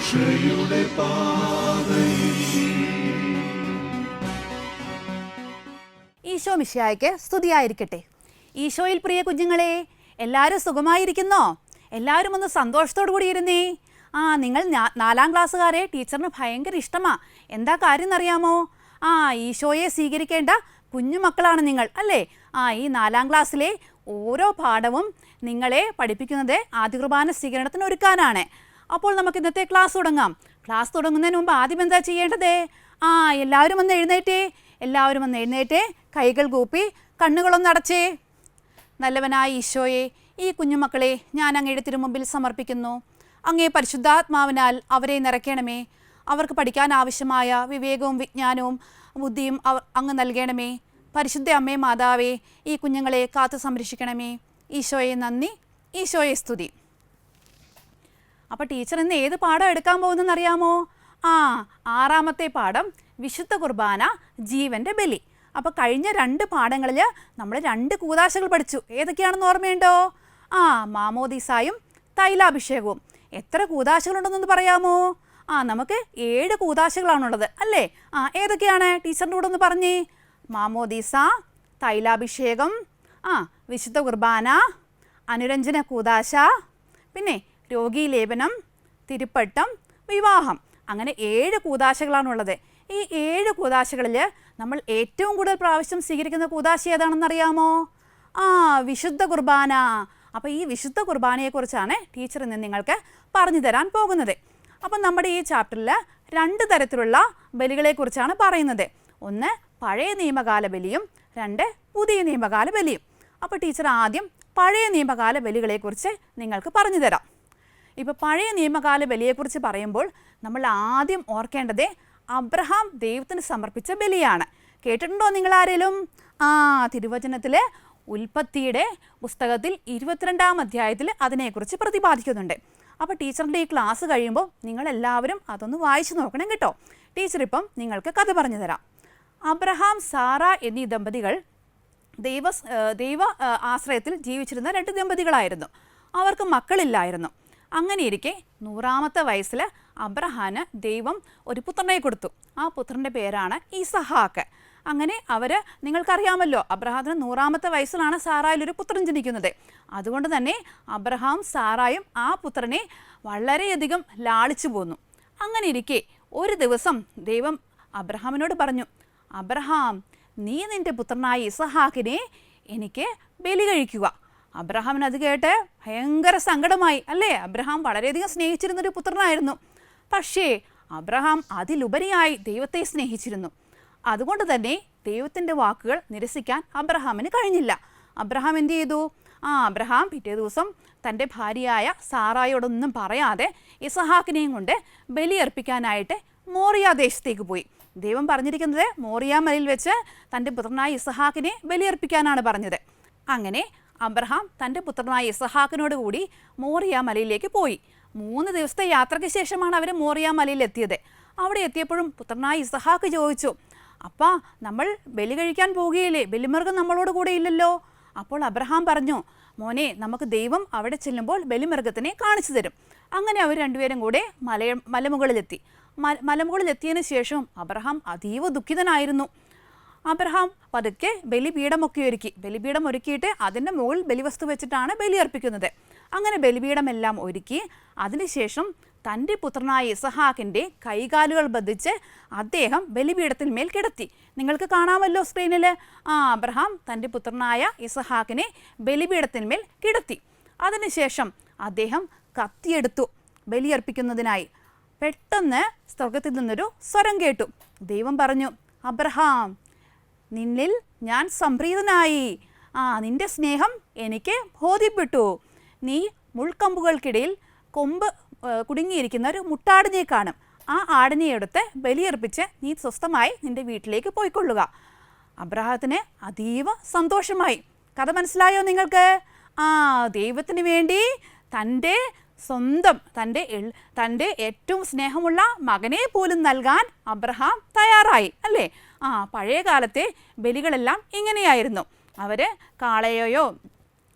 രക്ഷയുടെ പാതയിൽ. ഈശോ മിശിഹായ്ക്ക് സ്തുതിയായിരിക്കട്ടെ. ഈശോയിൽ പ്രിയ കുഞ്ഞുങ്ങളെ, എല്ലാവരും സുഖമായിരിക്കുന്നോ? എല്ലാവരും ഒന്ന് സന്തോഷത്തോടു കൂടി ഇരുന്നേ. നിങ്ങൾ 4ാം ക്ലാസ്സുകാരെ ടീച്ചറിന് ഭയങ്കര ഇഷ്ടമാണ്. എന്താ കാര്യം എന്നറിയാമോ? ഈശോയെ സ്വീകരിക്കേണ്ട കുഞ്ഞുമക്കളാണ് നിങ്ങൾ, അല്ലേ? ഈ 4ാം ക്ലാസ്സിലെ ഓരോ പാഠവും നിങ്ങളെ പഠിപ്പിക്കുന്നത് ആദ്യ കുർബാന സ്വീകരണത്തിന് ഒരുക്കാനാണ്. അപ്പോൾ നമുക്ക് ഇന്നത്തെ ക്ലാസ് തുടങ്ങാം. ക്ലാസ് തുടങ്ങുന്നതിന് മുമ്പ് ആദ്യം എന്താ ചെയ്യേണ്ടത്? എല്ലാവരും ഒന്ന് എഴുന്നേറ്റേ. എല്ലാവരും ഒന്ന് എഴുന്നേറ്റേ, കൈകൾ കൂപ്പി കണ്ണുകളൊന്ന് അടച്ചേ. നല്ലവനായ ഈശോയെ, ഈ കുഞ്ഞുമക്കളെ ഞാൻ അങ്ങയുടെ തിരുമുമ്പിൽ സമർപ്പിക്കുന്നു. അങ്ങേ പരിശുദ്ധാത്മാവിനാൽ അവരെ നിറയ്ക്കണമേ. അവർക്ക് പഠിക്കാൻ ആവശ്യമായ വിവേകവും വിജ്ഞാനവും ബുദ്ധിയും അങ്ങ് നൽകണമേ. പരിശുദ്ധ അമ്മേ മാതാവേ, ഈ കുഞ്ഞുങ്ങളെ കാത്തു സംരക്ഷിക്കണമേ. ഈശോയെ നന്ദി, ഈശോയെ സ്തുതി. അപ്പോൾ ടീച്ചർ ഇന്ന് ഏത് പാഠം എടുക്കാൻ പോകുന്നതെന്നറിയാമോ? 6ാമത്തെ പാഠം വിശുദ്ധ കുർബാന ജീവൻ്റെ ബലി. അപ്പോൾ കഴിഞ്ഞ 2 പാഠങ്ങളിൽ നമ്മൾ 2 കൂദാശകൾ പഠിച്ചു. ഏതൊക്കെയാണെന്ന് ഓർമ്മയുണ്ടോ? മാമോദീസായും തൈലാഭിഷേകവും. എത്ര കൂദാശകളുണ്ടെന്നൊന്ന് പറയാമോ? നമുക്ക് 7 കൂദാശകളാണുള്ളത്, അല്ലേ? ഏതൊക്കെയാണ്? ടീച്ചറിൻ്റെ കൂടെ ഒന്ന് പറഞ്ഞേ. മാമോദീസ, തൈലാഭിഷേകം, വിശുദ്ധ കുർബാന, അനുരഞ്ജന കൂദാശ, പിന്നെ രോഗീലേപനം, തിരുപ്പട്ടം, വിവാഹം. അങ്ങനെ 7 കൂദാശകളാണുള്ളത്. ഈ 7 കൂദാശകളിൽ നമ്മൾ ഏറ്റവും കൂടുതൽ പ്രാവശ്യം സ്വീകരിക്കുന്ന കൂദാശ ഏതാണെന്നറിയാമോ? വിശുദ്ധ കുർബാന. അപ്പോൾ ഈ വിശുദ്ധ കുർബാനയെക്കുറിച്ചാണ് ടീച്ചർ ഇന്ന് നിങ്ങൾക്ക് പറഞ്ഞു തരാൻ പോകുന്നത്. അപ്പം നമ്മുടെ ഈ ചാപ്റ്ററിൽ 2 തരത്തിലുള്ള ബലികളെക്കുറിച്ചാണ് പറയുന്നത്. ഒന്ന് പഴയ നിയമകാല ബലിയും 2 പുതിയ നിയമകാല ബലിയും. അപ്പോൾ ടീച്ചർ ആദ്യം പഴയ നിയമകാല ബലികളെക്കുറിച്ച് നിങ്ങൾക്ക് പറഞ്ഞു തരാം. ഇപ്പോൾ പഴയ നിയമകാല ബലിയെക്കുറിച്ച് പറയുമ്പോൾ നമ്മൾ ആദ്യം ഓർക്കേണ്ടത് അബ്രഹാം ദൈവത്തിന് സമർപ്പിച്ച ബലിയാണ്. കേട്ടിട്ടുണ്ടോ നിങ്ങൾ ആരെങ്കിലും? തിരുവചനത്തിൽ ഉൽപ്പത്തിയുടെ പുസ്തകത്തിൽ 22ാം അധ്യായത്തിൽ അതിനെക്കുറിച്ച് പ്രതിപാദിക്കുന്നുണ്ട്. അപ്പോൾ ടീച്ചറിൻ്റെ ഈ ക്ലാസ് കഴിയുമ്പോൾ നിങ്ങളെല്ലാവരും അതൊന്ന് വായിച്ചു നോക്കണം കേട്ടോ. ടീച്ചർ ഇപ്പം നിങ്ങൾക്ക് കഥ പറഞ്ഞു തരാം. അബ്രഹാം, സാറ എന്നീ ദമ്പതികൾ ദൈവ ആശ്രയത്തിൽ ജീവിച്ചിരുന്ന 2 ദമ്പതികളായിരുന്നു. അവർക്ക് മക്കളില്ലായിരുന്നു. അങ്ങനെയിരിക്കെ 100ാമത്തെ വയസ്സിൽ അബ്രഹാന് ദൈവം ഒരു പുത്രനെ കൊടുത്തു. ആ പുത്രൻ്റെ പേരാണ് ഇസഹാക്ക്. അങ്ങനെ നിങ്ങൾക്കറിയാമല്ലോ, അബ്രഹാത്തിന് 100ാമത്തെ വയസ്സിലാണ് സാറായിലൊരു പുത്രൻ ജനിക്കുന്നത്. അതുകൊണ്ട് തന്നെ അബ്രഹാം സാറായും ആ പുത്രനെ വളരെയധികം ലാളിച്ചു പോന്നു. അങ്ങനെ ഇരിക്കെ ഒരു ദിവസം ദൈവം അബ്രഹാമിനോട് പറഞ്ഞു, അബ്രഹാം, നീ നിൻ്റെ പുത്രനായ ഇസഹാക്കിനെ എനിക്ക് ബലി കഴിക്കുക. അബ്രഹാമിന് അത് കേട്ട് ഭയങ്കര സങ്കടമായി, അല്ലേ? അബ്രഹാം വളരെയധികം സ്നേഹിച്ചിരുന്നൊരു പുത്രനായിരുന്നു. പക്ഷേ അബ്രഹാം അതിലുപരിയായി ദൈവത്തെ സ്നേഹിച്ചിരുന്നു. അതുകൊണ്ട് തന്നെ ദൈവത്തിൻ്റെ വാക്കുകൾ നിരസിക്കാൻ അബ്രഹാമിന് കഴിഞ്ഞില്ല. അബ്രഹാം എന്ത് ചെയ്തു? അബ്രഹാം പിറ്റേ ദിവസം തൻ്റെ ഭാര്യയായ സാറായോടൊന്നും പറയാതെ ഇസഹാക്കിനെയും കൊണ്ട് ബലിയർപ്പിക്കാനായിട്ട് മോറിയ ദേശത്തേക്ക് പോയി. ദൈവം പറഞ്ഞിരിക്കുന്നത് മോറിയ മലയിൽ വെച്ച് തൻ്റെ പുത്രനായ ഇസഹാക്കിനെ ബലിയർപ്പിക്കാനാണ് പറഞ്ഞത്. അങ്ങനെ അബ്രഹാം തൻ്റെ പുത്രനായ ഇസഹാക്കിനോട് കൂടി മോറിയ മലയിലേക്ക് പോയി. 3 ദിവസത്തെ യാത്രയ്ക്ക് ശേഷമാണ് അവർ മോറിയ മലയിൽ എത്തിയത്. അവിടെ എത്തിയപ്പോഴും പുത്രനായ ഇസഹാക്ക് ചോദിച്ചു, അപ്പാ, നമ്മൾ ബലി കഴിക്കാൻ പോകുകയില്ലേ? ബലിമൃഗം നമ്മളോട് കൂടെ ഇല്ലല്ലോ. അപ്പോൾ അബ്രഹാം പറഞ്ഞു, മോനെ, നമുക്ക് ദൈവം അവിടെ ചെല്ലുമ്പോൾ ബലിമൃഗത്തിനെ കാണിച്ചു തരും. അങ്ങനെ അവർ 2 പേരും കൂടെ മലമുകളിലെത്തി. മലമുകളിലെത്തിയതിന് ശേഷം അബ്രഹാം അതീവ ദുഃഖിതനായിരുന്നു. അബ്രഹാം പതുക്കെ ബലിപീഠമൊക്കെ ഒരുക്കി. ബലിപീഠം ഒരുക്കിയിട്ട് അതിൻ്റെ മുകളിൽ ബലിവസ്തു വെച്ചിട്ടാണ് ബലിയർപ്പിക്കുന്നത്. അങ്ങനെ ബലിപീഠമെല്ലാം ഒരുക്കി അതിനുശേഷം തൻ്റെ പുത്രനായ ഇസഹാക്കിൻ്റെ കൈകാലുകൾ ബന്ധിച്ച് അദ്ദേഹം ബലിപീഠത്തിന്മേൽ കിടത്തി. നിങ്ങൾക്ക് കാണാമല്ലോ സ്ക്രീനിൽ. അബ്രഹാം തൻ്റെ പുത്രനായ ഇസഹാക്കിനെ ബലിപീഠത്തിന്മേൽ കിടത്തി. അതിനുശേഷം അദ്ദേഹം കത്തിയെടുത്തു ബലിയർപ്പിക്കുന്നതിനായി. പെട്ടെന്ന് സ്വർഗത്തിൽ നിന്നൊരു സ്വരം കേട്ടു. ദൈവം പറഞ്ഞു, അബ്രഹാം, നിന്നിൽ ഞാൻ സംപ്രീതനായി. നിൻ്റെ സ്നേഹം എനിക്ക് ബോധ്യപ്പെട്ടു. നീ മുൾക്കമ്പുകൾക്കിടയിൽ കൊമ്പ് കുടുങ്ങിയിരിക്കുന്ന ഒരു മുട്ടാടിനെ കാണും. ആ ആടിനെ എടുത്ത് ബലിയർപ്പിച്ച് നീ സ്വസ്ഥമായി നിൻ്റെ വീട്ടിലേക്ക് പോയിക്കൊള്ളുക. അബ്രഹാത്തിന് അതീവ സന്തോഷമായി. കഥ മനസ്സിലായോ നിങ്ങൾക്ക്? ദൈവത്തിന് വേണ്ടി തൻ്റെ സ്വന്തം തൻ്റെ ഏറ്റവും സ്നേഹമുള്ള മകനെ പോലും നൽകാൻ അബ്രഹാം തയ്യാറായി, അല്ലേ? പഴയ കാലത്തെ ബലികളെല്ലാം ഇങ്ങനെയായിരുന്നു. അവർ കാളയെയോ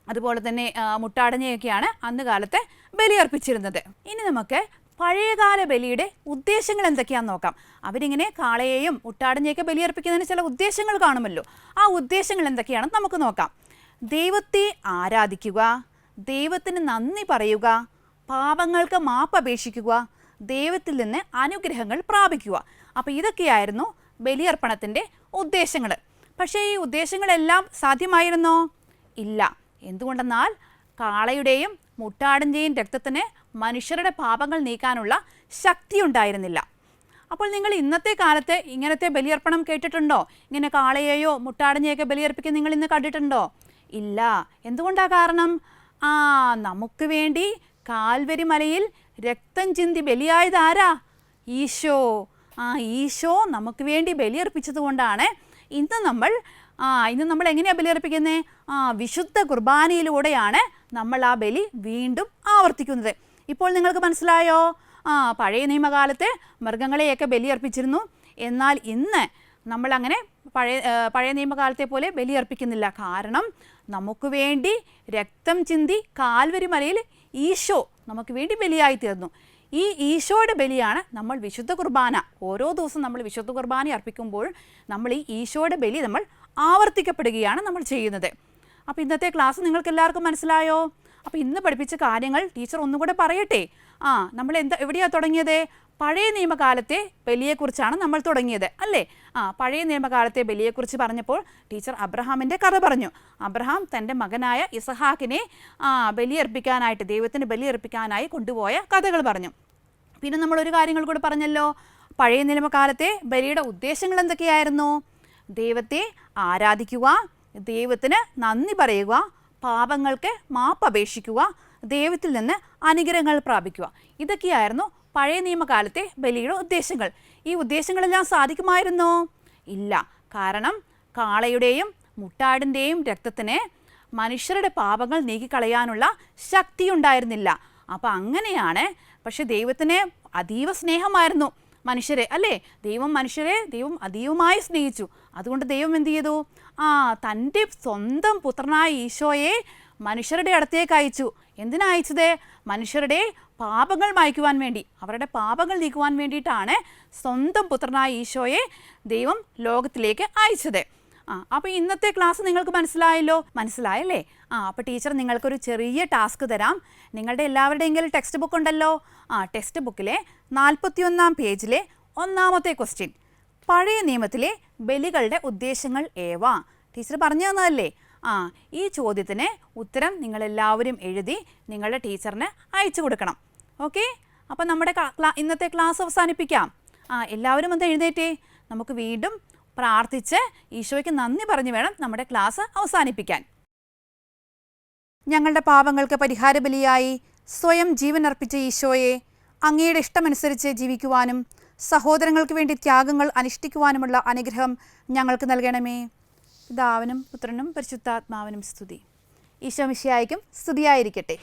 അതുപോലെ തന്നെ മുട്ടാടിനെയൊക്കെയാണ് അന്ന് കാലത്തെ ബലിയർപ്പിച്ചിരുന്നത്. ഇനി നമുക്ക് പഴയകാല ബലിയുടെ ഉദ്ദേശങ്ങൾ എന്തൊക്കെയാണെന്ന് നോക്കാം. അവരിങ്ങനെ കാളയെയും മുട്ടാടിനെയൊക്കെ ബലിയർപ്പിക്കുന്നതിന് ചില ഉദ്ദേശങ്ങൾ കാണുമല്ലോ. ആ ഉദ്ദേശങ്ങൾ എന്തൊക്കെയാണെന്ന് നമുക്ക് നോക്കാം. ദൈവത്തെ ആരാധിക്കുക, ദൈവത്തിന് നന്ദി പറയുക, പാപങ്ങൾക്ക് മാപ്പപേക്ഷിക്കുക, ദൈവത്തിൽ നിന്ന് അനുഗ്രഹങ്ങൾ പ്രാപിക്കുക. അപ്പോൾ ഇതൊക്കെയായിരുന്നു ബലിയർപ്പണത്തിൻ്റെ ഉദ്ദേശങ്ങൾ. പക്ഷേ ഈ ഉദ്ദേശങ്ങളെല്ലാം സാധ്യമായിരുന്നോ? ഇല്ല. എന്തുകൊണ്ടെന്നാൽ കാളയുടെയും മുട്ടാടിൻ്റെയും രക്തത്തിന് മനുഷ്യരുടെ പാപങ്ങൾ നീക്കാനുള്ള ശക്തി ഉണ്ടായിരുന്നില്ല. അപ്പോൾ നിങ്ങൾ ഇന്നത്തെ കാലത്ത് ഇങ്ങനത്തെ ബലിയർപ്പണം കേട്ടിട്ടുണ്ടോ? ഇങ്ങനെ കാളയെയോ മുട്ടാടിനെയൊക്കെ ബലിയർപ്പിക്കാൻ നിങ്ങൾ ഇന്ന് കണ്ടിട്ടുണ്ടോ? ഇല്ല. എന്തുകൊണ്ടാണ് കാരണം? നമുക്ക് വേണ്ടി കാൽവരി മലയിൽ രക്തം ചിന്തി ബലിയായത് ആരാ? ഈശോ. ഈശോ നമുക്ക് വേണ്ടി ബലിയർപ്പിച്ചത് കൊണ്ടാണ് ഇന്ന് നമ്മൾ എങ്ങനെയാണ് ബലിയർപ്പിക്കുന്നത്? വിശുദ്ധ കുർബാനയിലൂടെയാണ് നമ്മൾ ആ ബലി വീണ്ടും ആവർത്തിക്കുന്നത്. ഇപ്പോൾ നിങ്ങൾക്ക് മനസ്സിലായോ? പഴയ നിയമകാലത്ത് മൃഗങ്ങളെയൊക്കെ ബലിയർപ്പിച്ചിരുന്നു. എന്നാൽ ഇന്ന് നമ്മളങ്ങനെ പഴയ നിയമകാലത്തെ പോലെ ബലിയർപ്പിക്കുന്നില്ല. കാരണം നമുക്ക് വേണ്ടി രക്തം ചിന്തി കാൽവരി മലയിൽ ഈശോ നമുക്ക് വേണ്ടി ബലിയായി തീർന്നു. ഈ ഈശോയുടെ ബലിയാണ് നമ്മൾ വിശുദ്ധ കുർബാന. ഓരോ ദിവസവും നമ്മൾ വിശുദ്ധ കുർബാന അർപ്പിക്കുമ്പോൾ നമ്മൾ ഈ ഈശോയുടെ ബലി നമ്മൾ ആവർത്തിക്കപ്പെടുകയാണ് നമ്മൾ ചെയ്യുന്നത്. അപ്പോൾ ഇന്നത്തെ ക്ലാസ് നിങ്ങൾക്ക് എല്ലാവർക്കും മനസ്സിലായോ? അപ്പോൾ ഇന്ന് പഠിപ്പിച്ച കാര്യങ്ങൾ ടീച്ചർ ഒന്നുകൂടെ പറയട്ടെ. നമ്മൾ എവിടെയാണ് തുടങ്ങിയത്? പഴയ നിയമകാലത്തെ ബലിയെക്കുറിച്ചാണ് നമ്മൾ തുടങ്ങിയത് അല്ലേ? പഴയ നിയമകാലത്തെ ബലിയെക്കുറിച്ച് പറഞ്ഞപ്പോൾ ടീച്ചർ അബ്രഹാമിൻ്റെ കഥ പറഞ്ഞു. അബ്രഹാം തൻ്റെ മകനായ ഇസഹാക്കിനെ ബലിയർപ്പിക്കാനായിട്ട്, ദൈവത്തിന് ബലിയർപ്പിക്കാനായി കൊണ്ടുപോയ കഥകൾ പറഞ്ഞു. പിന്നെ നമ്മളൊരു കാര്യങ്ങൾ കൂടെ പറഞ്ഞല്ലോ. പഴയ നിയമകാലത്തെ ബലിയുടെ ഉദ്ദേശങ്ങൾ എന്തൊക്കെയായിരുന്നു? ദൈവത്തെ ആരാധിക്കുക, ദൈവത്തിന് നന്ദി പറയുക, പാപങ്ങൾക്ക് മാപ്പപേക്ഷിക്കുക, ദൈവത്തിൽ നിന്ന് അനുഗ്രഹങ്ങൾ പ്രാപിക്കുക. ഇതൊക്കെയായിരുന്നു പഴയ നിയമകാലത്തെ ബലിയുടെ ഉദ്ദേശങ്ങൾ. ഈ ഉദ്ദേശങ്ങളെല്ലാം സാധിക്കുമായിരുന്നോ? ഇല്ല. കാരണം കാളയുടെയും മുട്ടാടിൻ്റെയും രക്തത്തിന് മനുഷ്യരുടെ പാപങ്ങൾ നീക്കിക്കളയാനുള്ള ശക്തി ഉണ്ടായിരുന്നില്ല. അപ്പോൾ അങ്ങനെയാണ്. പക്ഷെ ദൈവത്തിന് അതീവ സ്നേഹമായിരുന്നു മനുഷ്യരെ അല്ലേ? ദൈവം അതീവമായി സ്നേഹിച്ചു. അതുകൊണ്ട് ദൈവം എന്ത് ചെയ്തു? തൻ്റെ സ്വന്തം പുത്രനായ ഈശോയെ മനുഷ്യരുടെ അടുത്തേക്ക് അയച്ചു. എന്തിനാ അയച്ചത്? മനുഷ്യരുടെ പാപങ്ങൾ മായ്ക്കുവാൻ വേണ്ടി, അവരുടെ പാപങ്ങൾ നീക്കുവാൻ വേണ്ടിയിട്ടാണ് സ്വന്തം പുത്രനായ ഈശോയെ ദൈവം ലോകത്തിലേക്ക് അയച്ചത്. അപ്പോൾ ഇന്നത്തെ ക്ലാസ് നിങ്ങൾക്ക് മനസ്സിലായല്ലേ? അപ്പോൾ ടീച്ചർ നിങ്ങൾക്കൊരു ചെറിയ ടാസ്ക് തരാം. നിങ്ങളുടെ എല്ലാവരുടെയെങ്കിലും ടെക്സ്റ്റ് ബുക്ക് ഉണ്ടല്ലോ. ടെക്സ്റ്റ് ബുക്കിലെ 41-ാം പേജിലെ 1-ാമത്തെ ക്വസ്റ്റ്യൻ. പഴയ നിയമത്തിലെ ബലികളുടെ ഉദ്ദേശങ്ങൾ ഏവാ? ടീച്ചർ പറഞ്ഞു തന്നതല്ലേ? ഈ ചോദ്യത്തിന് ഉത്തരം നിങ്ങളെല്ലാവരും എഴുതി നിങ്ങളുടെ ടീച്ചറിന് അയച്ചു കൊടുക്കണം. ഓക്കെ? അപ്പോൾ നമ്മുടെ ഇന്നത്തെ ക്ലാസ് അവസാനിപ്പിക്കാം. എല്ലാവരും ഒന്ന് എഴുന്നേറ്റേ. നമുക്ക് വീണ്ടും പ്രാർത്ഥിച്ച് ഈശോയ്ക്ക് നന്ദി പറഞ്ഞു വേണം നമ്മുടെ ക്ലാസ് അവസാനിപ്പിക്കാൻ. ഞങ്ങളുടെ പാപങ്ങൾക്ക് പരിഹാര ബലിയായി സ്വയം ജീവൻ അർപ്പിച്ച ഈശോയെ, അങ്ങയുടെ ഇഷ്ടമനുസരിച്ച് ജീവിക്കുവാനും സഹോദരങ്ങൾക്ക് വേണ്ടി ത്യാഗങ്ങൾ അനുഷ്ഠിക്കുവാനുമുള്ള അനുഗ്രഹം ഞങ്ങൾക്ക് നൽകണമേ. പിതാവിനും പുത്രനും പരിശുദ്ധാത്മാവിനും സ്തുതി. ഈശോ മിശിഹായ്ക്കും സ്തുതിയായിരിക്കട്ടെ.